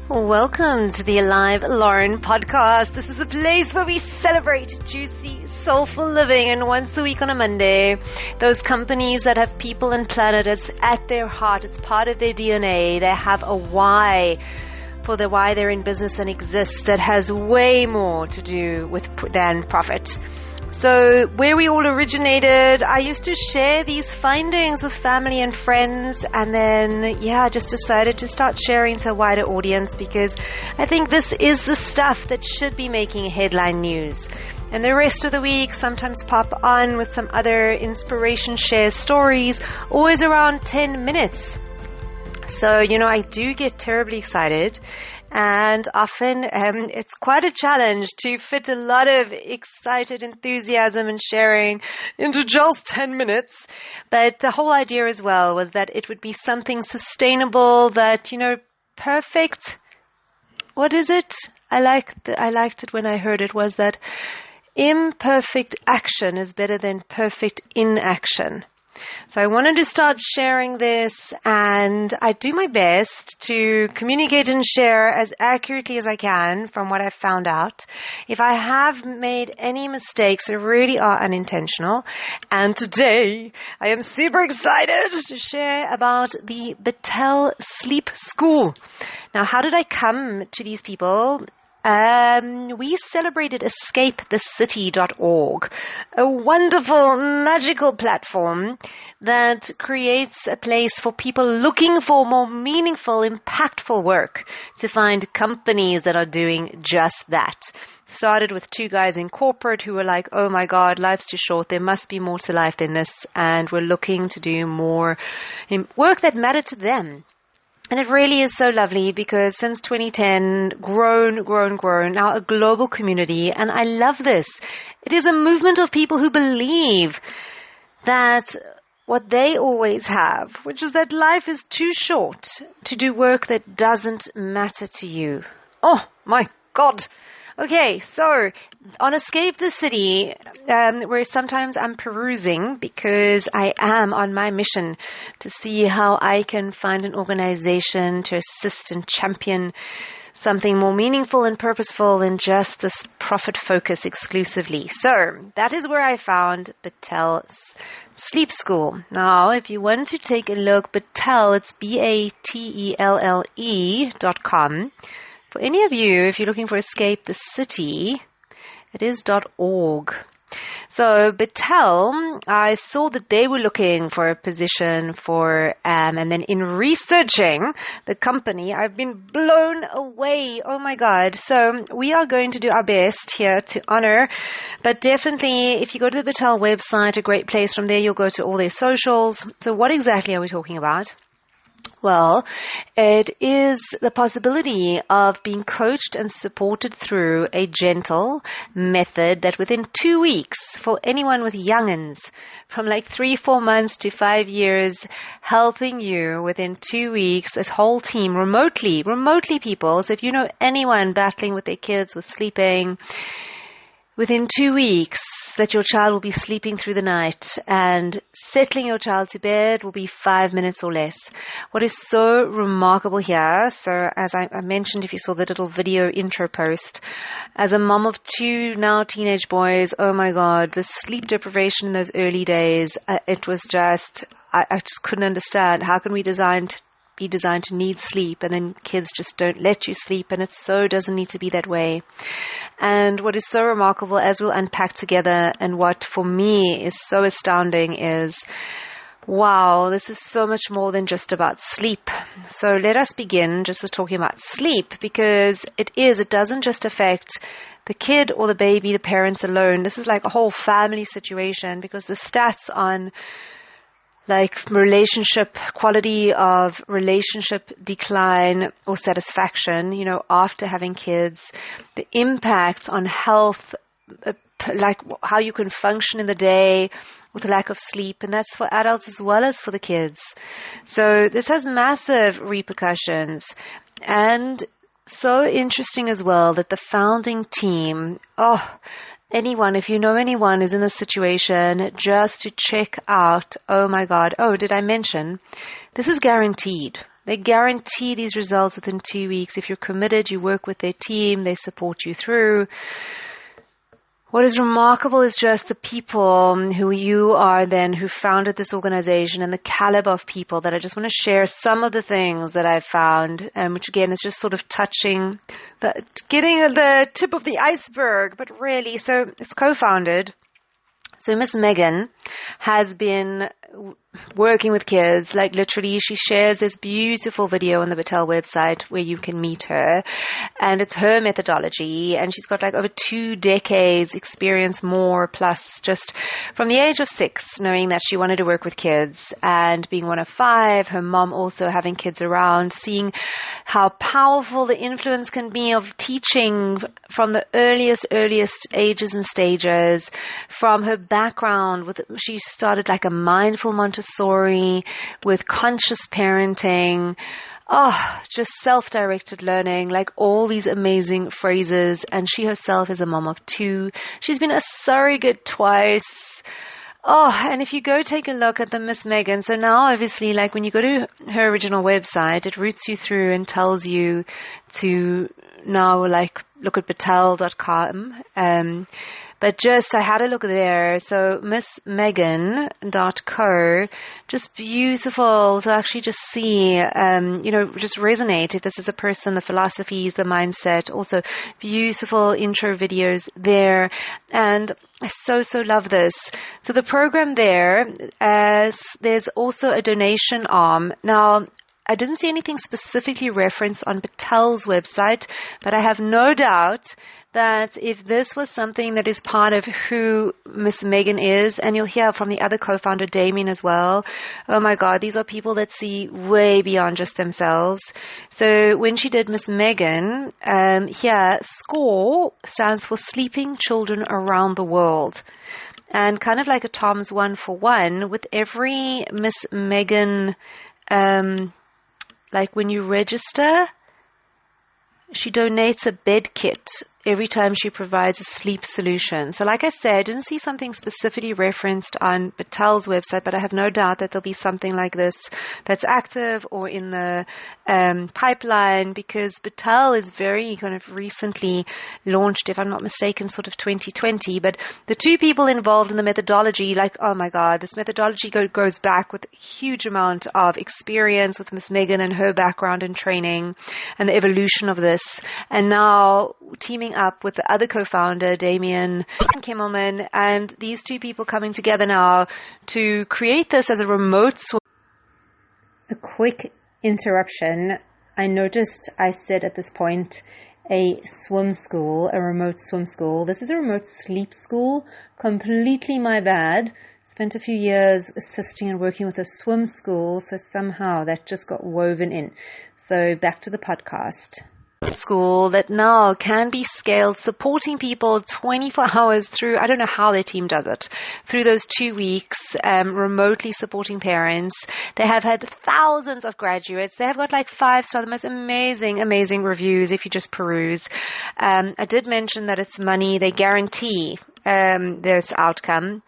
Welcome to the Alive Loren Podcast. This is the place where we celebrate juicy, soulful living, and once a week on a Monday, those companies that have people and planet as at their heart. It's part of their DNA. They have a why for the why they're in business and exist that has way more to do with than profit. So where we all originated, I used to share these findings with family and friends, and then, just decided to start sharing to a wider audience because I think this is the stuff that should be making headline news. And the rest of the week, sometimes pop on with some other inspiration share stories, always around 10 minutes. So, I do get terribly excited. And often it's quite a challenge to fit a lot of excited enthusiasm and sharing into just 10 minutes. But the whole idea as well was that it would be something sustainable that, perfect. What is it? I liked it when I heard it was that imperfect action is better than perfect inaction. So I wanted to start sharing this, and I do my best to communicate and share as accurately as I can from what I've found out. If I have made any mistakes, they really are unintentional. And today I am super excited to share about the Batelle Sleep School. Now, how did I come to these people? We celebrated escapethecity.org, a wonderful, magical platform that creates a place for people looking for more meaningful, impactful work to find companies that are doing just that. Started with two guys in corporate who were like, oh my God, life's too short. There must be more to life than this. And we're looking to do more work that mattered to them. And it really is so lovely because since 2010, grown, now a global community. And I love this. It is a movement of people who believe that what they always have, which is that life is too short to do work that doesn't matter to you. Oh my God. Okay, so on Escape the City, where sometimes I'm perusing because I am on my mission to see how I can find an organization to assist and champion something more meaningful and purposeful than just this profit focus exclusively. So that is where I found Batelle's Sleep School. Now, if you want to take a look, Batelle, it's BATELLE.com. For any of you, if you're looking for Escape the City, it is .org. So Batelle, I saw that they were looking for a position for, and then in researching the company, I've been blown away. Oh my God. So we are going to do our best here to honor, but definitely if you go to the Batelle website, a great place from there, you'll go to all their socials. So what exactly are we talking about? Well, it is the possibility of being coached and supported through a gentle method that within 2 weeks, for anyone with young'uns, from like 3-4 months to 5 years, helping you within 2 weeks, this whole team remotely people. So if you know anyone battling with their kids with sleeping, within 2 weeks that your child will be sleeping through the night, and settling your child to bed will be 5 minutes or less. What is so remarkable here, so as I mentioned, if you saw the little video intro post, as a mom of 2 now teenage boys, oh my God, the sleep deprivation in those early days, it was just, I just couldn't understand. How can we be designed to need sleep, and then kids just don't let you sleep, and it so doesn't need to be that way. And what is so remarkable, as we'll unpack together, and what for me is so astounding is, wow, this is so much more than just about sleep. So let us begin just with talking about sleep, because it doesn't just affect the kid or the baby, the parents alone. This is like a whole family situation, because the stats on like quality of relationship decline or satisfaction, after having kids, the impact on health, like how you can function in the day with lack of sleep, and that's for adults as well as for the kids. So this has massive repercussions. And so interesting as well that the founding team, if you know anyone who's in this situation, just to check out, oh my God, did I mention, this is guaranteed. They guarantee these results within 2 weeks. If you're committed, you work with their team, they support you through. What is remarkable is just the people who you are then, who founded this organization, and the caliber of people that I just want to share some of the things that I've found, which again is just sort of touching, getting the tip of the iceberg, but really, so it's co-founded. So Miss Megan has been working with kids, like literally she shares this beautiful video on the Batelle website where you can meet her, and it's her methodology, and she's got like over 2 decades experience more, plus just from the age of 6 knowing that she wanted to work with kids, and being one of 5, her mom also having kids around, seeing how powerful the influence can be of teaching from the earliest ages and stages. From her background, she started like a mindful Montessori with conscious parenting, just self-directed learning, like all these amazing phrases. And she herself is a mom of 2. She's been a surrogate twice. And if you go take a look at the Miss Megan, so now obviously, like when you go to her original website, it routes you through and tells you to now like look at Batelle.com. But just, I had a look there. So missmegan.co, just beautiful to actually just see, just resonate if this is a person, the philosophies, the mindset, also beautiful intro videos there. And I so love this. So the program there, there's also a donation arm. Now, I didn't see anything specifically referenced on Batelle's website, but I have no doubt that if this was something that is part of who Miss Megan is, and you'll hear from the other co-founder, Damien, as well, oh my God, these are people that see way beyond just themselves. So when she did Miss Megan, here, SCORE stands for Sleeping Children Around the World. And kind of like a Tom's 1-for-1, with every Miss Megan, like when you register, she donates a bed kit every time she provides a sleep solution. So like I said, I didn't see something specifically referenced on Batelle's website, but I have no doubt that there'll be something like this that's active or in the pipeline, because Batelle is very kind of recently launched, if I'm not mistaken, sort of 2020. But the 2 people involved in the methodology, like, oh my God, this methodology goes back with a huge amount of experience with Miss Megan and her background and training and the evolution of this. And now teaming up with the other co-founder, Damien Kimmelman, and these 2 people coming together now to create this as a remote swim. A quick interruption. I noticed I said at this point a swim school, a remote swim school. This is a remote sleep school. Completely my bad. Spent a few years assisting and working with a swim school, so somehow that just got woven in. So back to the podcast. School that now can be scaled, supporting people 24 hours through, I don't know how their team does it, through those 2 weeks, remotely supporting parents. They have had thousands of graduates. They have got like 5-star, the most amazing reviews if you just peruse. I did mention that it's money. They guarantee this outcome.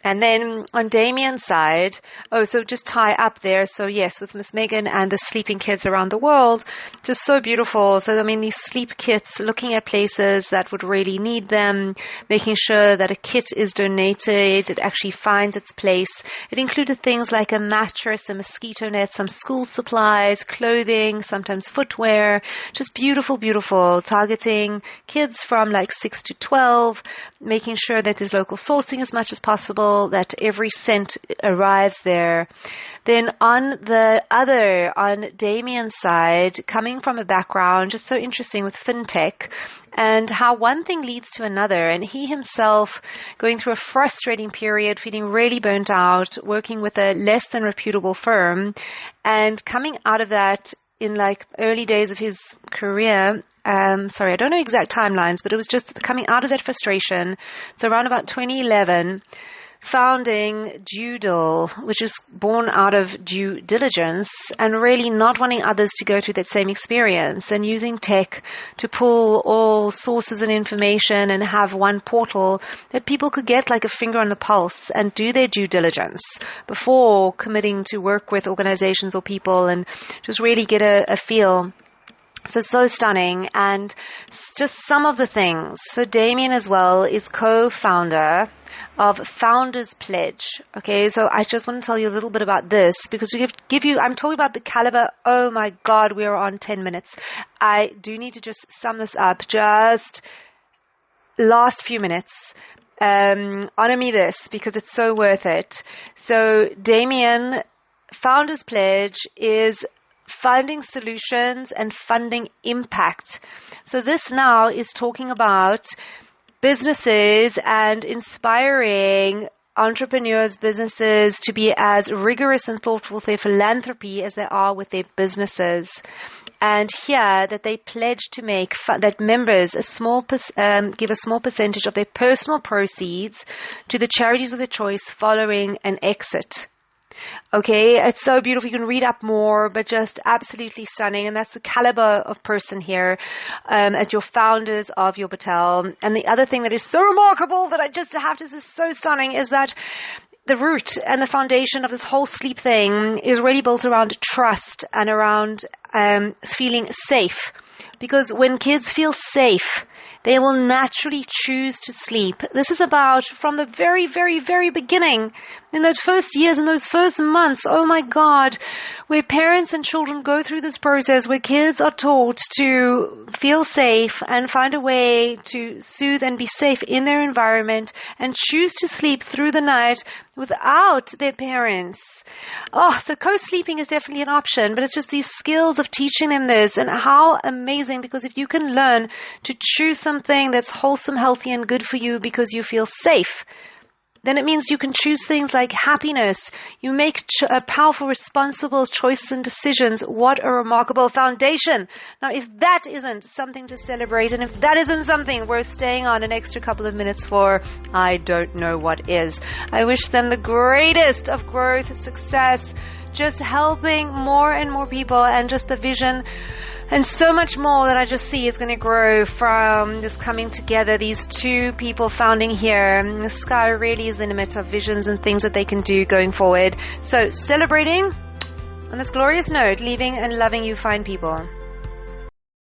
And then on Damien's side, so just tie up there. So yes, with Miss Megan and the sleeping kids around the world, just so beautiful. So, I mean, these sleep kits, looking at places that would really need them, making sure that a kit is donated, it actually finds its place. It included things like a mattress, a mosquito net, some school supplies, clothing, sometimes footwear, just beautiful, targeting kids from like 6 to 12, making sure that there's local sourcing as much as possible, that every cent arrives there. Then on Damien's side, coming from a background just so interesting with fintech, and how one thing leads to another, and he himself going through a frustrating period, feeling really burnt out, working with a less than reputable firm, and coming out of that in like early days of his career. I don't know exact timelines, but it was just coming out of that frustration. So around about 2011, founding Doodle, which is born out of due diligence and really not wanting others to go through that same experience, and using tech to pull all sources and information and have one portal that people could get like a finger on the pulse and do their due diligence before committing to work with organizations or people and just really get a feel. So stunning. And just some of the things. So Damien as well is co-founder of Founders Pledge. Okay, so I just want to tell you a little bit about this because to give you, I'm talking about the caliber. Oh my God, we are on 10 minutes. I do need to just sum this up. Just last few minutes. Honor me this because it's so worth it. So Damien, Founders Pledge is funding solutions and funding impact. So this now is talking about businesses and inspiring entrepreneurs, businesses to be as rigorous and thoughtful with their philanthropy as they are with their businesses. And here that they pledge to make that members give a small percentage of their personal proceeds to the charities of their choice following an exit. Okay, it's so beautiful. You can read up more, but just absolutely stunning. And that's the caliber of person here at your founders of your Batelle. And the other thing that is so remarkable that I just have to say is so stunning is that the root and the foundation of this whole sleep thing is really built around trust and around feeling safe. Because when kids feel safe, they will naturally choose to sleep. This is about from the very, very, very beginning, in those first years, in those first months, oh my God, where parents and children go through this process where kids are taught to feel safe and find a way to soothe and be safe in their environment and choose to sleep through the night without their parents. Oh, so co-sleeping is definitely an option, but it's just these skills of teaching them this, and how amazing, because if you can learn to choose something that's wholesome, healthy, and good for you because you feel safe, then it means you can choose things like happiness. You make powerful, responsible choices and decisions. What a remarkable foundation. Now, if that isn't something to celebrate, and if that isn't something worth staying on an extra couple of minutes for, I don't know what is. I wish them the greatest of growth, success, just helping more and more people, and just the vision and so much more that I just see is going to grow from this coming together, these two people founding here. The sky really is the limit of visions and things that they can do going forward. So celebrating on this glorious note, leaving and loving you fine people.